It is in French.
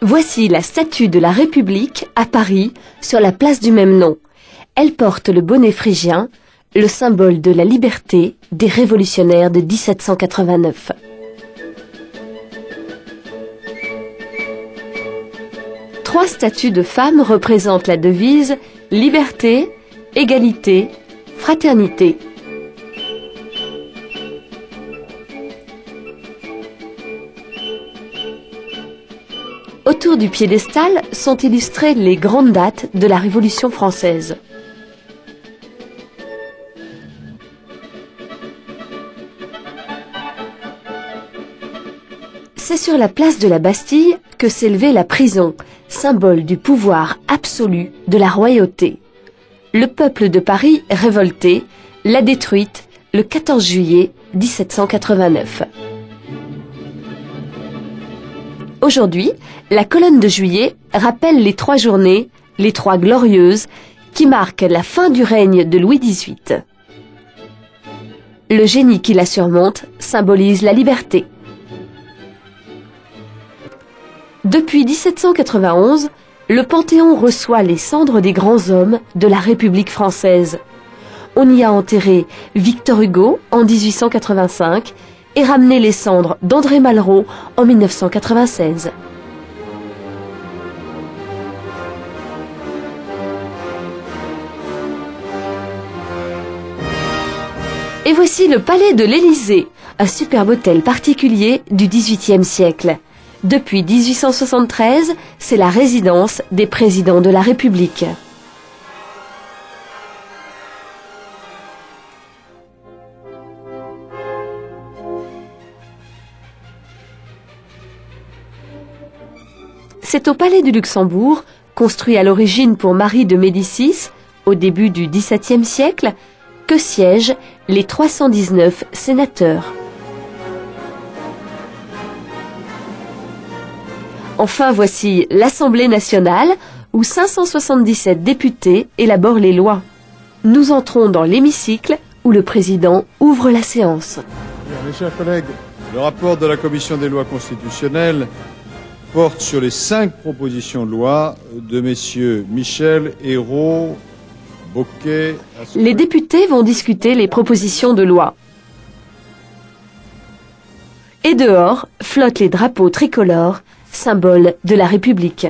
Voici la statue de la République à Paris, sur la place du même nom. Elle porte le bonnet phrygien, le symbole de la liberté des révolutionnaires de 1789. Trois statues de femmes représentent la devise « Liberté, égalité, fraternité ». Autour du piédestal sont illustrées les grandes dates de la Révolution française. C'est sur la place de la Bastille que s'élevait la prison, symbole du pouvoir absolu de la royauté. Le peuple de Paris, révolté, l'a détruite le 14 juillet 1789. Aujourd'hui, la colonne de Juillet rappelle les trois journées, les trois glorieuses, qui marquent la fin du règne de Louis XVIII. Le génie qui la surmonte symbolise la liberté. Depuis 1791, le Panthéon reçoit les cendres des grands hommes de la République française. On y a enterré Victor Hugo en 1885 et ramené les cendres d'André Malraux en 1996. Et voici le palais de l'Élysée, un superbe hôtel particulier du XVIIIe siècle. Depuis 1873, c'est la résidence des présidents de la République. C'est au palais du Luxembourg, construit à l'origine pour Marie de Médicis, au début du XVIIe siècle, que siègent les 319 sénateurs. Enfin, voici l'Assemblée nationale, où 577 députés élaborent les lois. Nous entrons dans l'hémicycle, où le président ouvre la séance. Bien, mes chers collègues, le rapport de la Commission des lois constitutionnelles porte sur les 5 propositions de loi de messieurs Michel, Ayrault, Bocquet... Les députés vont discuter les propositions de loi. Et dehors flottent les drapeaux tricolores, symbole de la République.